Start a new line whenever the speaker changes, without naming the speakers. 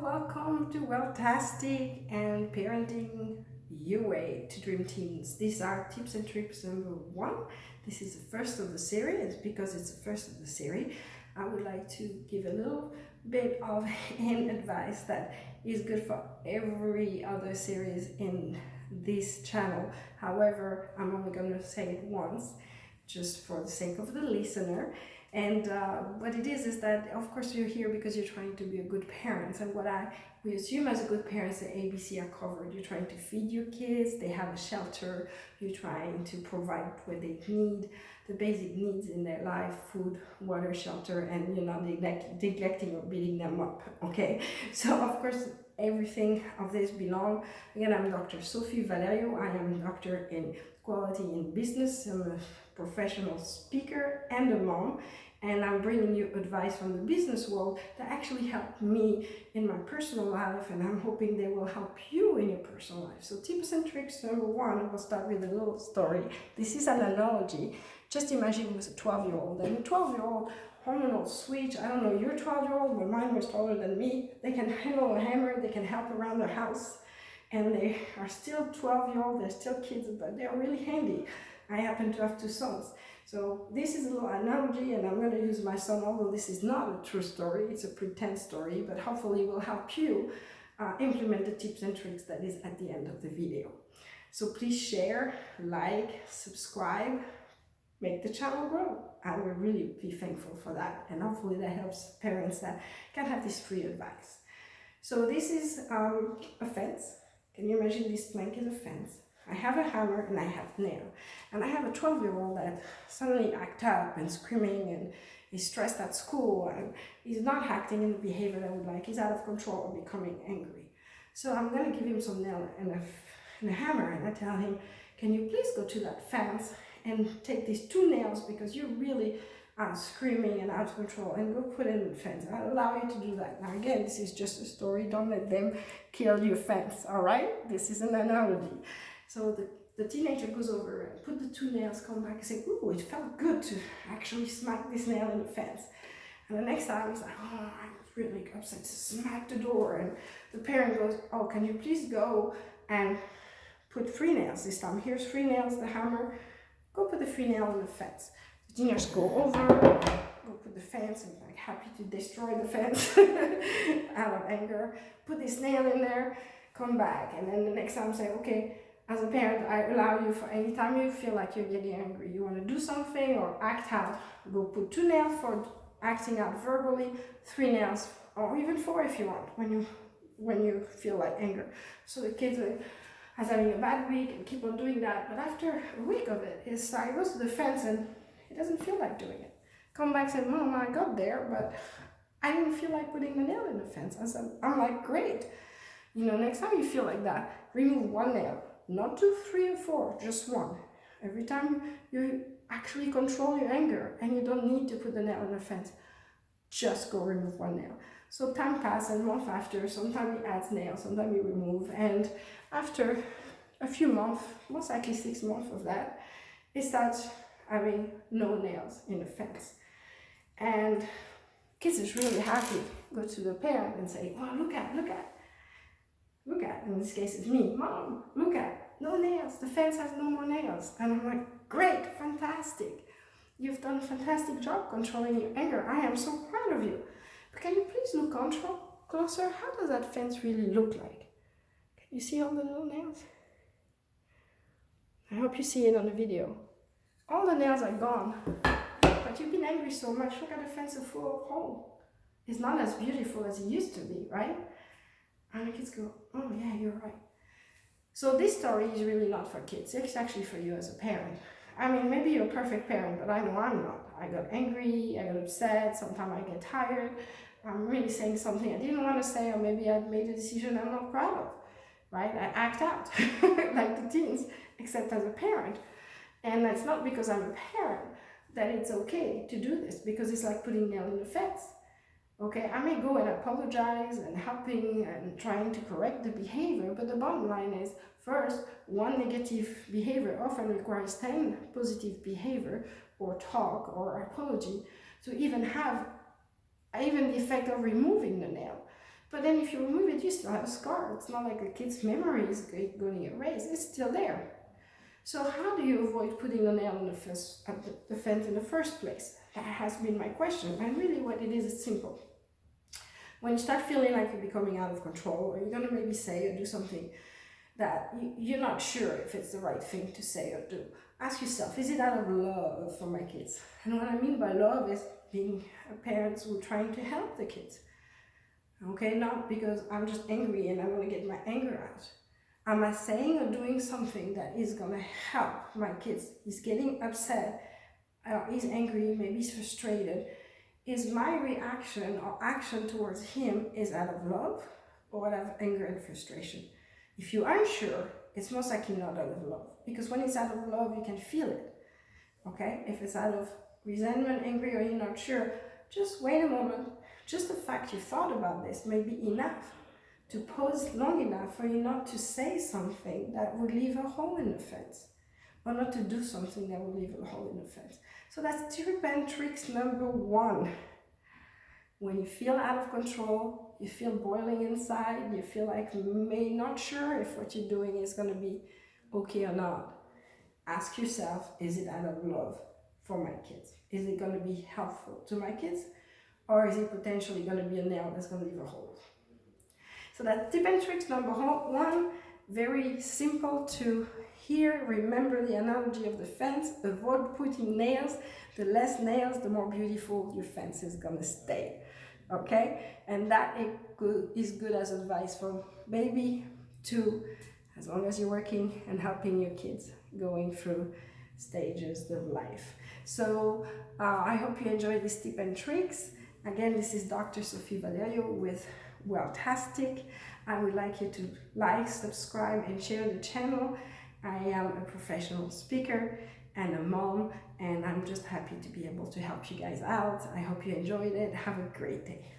welcome to Welltastic and Parenting Your Way to Dream Teens. These are tips and tricks number 1. This is the first of the series. Because it's the first of the series, I would like to give a little bit of an advice that is good for every other series in this channel. However, I'm only going to say it once, just for the sake of the listener. And what it is that, of course, you're here because you're trying to be a good parent. And we assume as a good parent, the ABC are covered. You're trying to feed your kids, they have a shelter, you're trying to provide what they need, the basic needs in their life, food, water, shelter, and you're not neglecting or beating them up, okay? So, of course, everything of this belong. Again, I'm Dr. Sophie Valerio. I am a doctor in quality in business. I'm a professional speaker and a mom, and I'm bringing you advice from the business world that actually helped me in my personal life, and I'm hoping they will help you in your personal life. So tips and tricks number 1, we'll start with a little story. This is an analogy. Just imagine it was a 12-year-old, and a 12-year-old hormonal switch. I don't know, you're 12-year-old, but mine was taller than me. They can handle a hammer, they can help around the house, and they are still 12-year-old, they're still kids, but they're really handy. I happen to have 2 sons. So this is a little analogy, and I'm going to use my son, although this is not a true story, it's a pretend story, but hopefully it will help you implement the tips and tricks that is at the end of the video. So please share, like, subscribe, make the channel grow. I will really be thankful for that, and hopefully that helps parents that can have this free advice. So this is a fence. Can you imagine this plank is a fence? I have a hammer and I have nail. And I have a 12-year-old that suddenly acts up and screaming and is stressed at school and he's not acting in the behavior that I would like. He's out of control or becoming angry. So I'm going to give him some nail and a hammer, and I tell him, can you please go to that fence and take these 2 nails because you really are screaming and out of control, and go put it in the fence. I'll allow you to do that. Now again, this is just a story. Don't let them kill your fence, all right? This is an analogy. So the teenager goes over and put the 2 nails, come back and say, ooh, it felt good to actually smack this nail in the fence. And the next time he's like, oh, I was really upset to smack the door. And the parent goes, oh, can you please go and put 3 nails this time? Here's 3 nails, the hammer. Go put the 3 nails in the fence. The teenagers go over, go put the fence, and like happy to destroy the fence out of anger. Put this nail in there, come back. And then the next time say, okay, as a parent, I allow you for any time you feel like you're getting angry, you want to do something or act out, go put 2 nails for acting out verbally, 3 nails, or even 4 if you want, when you feel like anger. So the kids are having a bad week and keep on doing that, but after a week of it, he goes to the fence and he doesn't feel like doing it. Come back and say, Mom, I got there, but I didn't feel like putting the nail in the fence. I'm like, great. You know, next time you feel like that, remove 1 nail. Not 2, 3, or 4, just 1. Every time you actually control your anger and you don't need to put the nail in the fence, just go remove 1 nail. So time passes, and month after, sometimes he adds nails, sometimes he remove, and after a few months, most likely 6 months of that, he starts having no nails in the fence. And kids is really happy, go to the parent and say, oh, look at, in this case it's me, Mom, look at, no nails, the fence has no more nails. And I'm like, great, fantastic. You've done a fantastic job controlling your anger. I am so proud of you. But can you please look closer? How does that fence really look like? Can you see all the little nails? I hope you see it on the video. All the nails are gone, but you've been angry so much. Look at the fence full of holes. It's not as beautiful as it used to be, right? And the kids go, oh yeah, you're right. So this story is really not for kids. It's actually for you as a parent. I mean, maybe you're a perfect parent, but I know I'm not. I got angry, I got upset, sometimes I get tired. I'm really saying something I didn't want to say, or maybe I made a decision I'm not proud of, right? I act out like the teens, except as a parent. And that's not because I'm a parent that it's okay to do this, because it's like putting nail in the fence. Okay, I may go and apologize and helping and trying to correct the behavior, but the bottom line is, first, 1 negative behavior often requires 10 positive behavior or talk or apology to even have the effect of removing the nail. But then if you remove it, you still have a scar. It's not like the kid's memory is going to erase. It's still there. So how do you avoid putting a nail in the fence in the first place? That has been my question. And really what it is, it's simple. When you start feeling like you're becoming out of control, or you're going to maybe say or do something that you're not sure if it's the right thing to say or do, ask yourself, is it out of love for my kids? And what I mean by love is being parents who are trying to help the kids. Okay, not because I'm just angry and I want to get my anger out. Am I saying or doing something that is going to help my kids? He's getting upset, he's angry, maybe he's frustrated. Is my reaction or action towards him is out of love or out of anger and frustration? If you're unsure, it's most likely not out of love, because when it's out of love, you can feel it. Okay, if it's out of resentment, angry, or you're not sure, just wait a moment. Just the fact you thought about this may be enough to pause long enough for you not to say something that would leave a hole in the fence, or not to do something that would leave a hole in the fence. So that's tip and tricks number 1. When you feel out of control, you feel boiling inside, you feel like maybe not sure if what you're doing is going to be okay or not, ask yourself, is it out of love for my kids? Is it going to be helpful to my kids? Or is it potentially going to be a nail that's going to leave a hole? So that's tip and tricks number 1. Very simple to hear. Remember the analogy of the fence. Avoid putting nails. The less nails, the more beautiful your fence is going to stay. Okay? And that is good as advice from baby to as long as you're working and helping your kids going through stages of life. So I hope you enjoyed this tip and tricks. Again, this is Dr. Sophie Valerio with Welltastic. I would like you to like, subscribe, and share the channel. I am a professional speaker and a mom, and I'm just happy to be able to help you guys out. I hope you enjoyed it. Have a great day.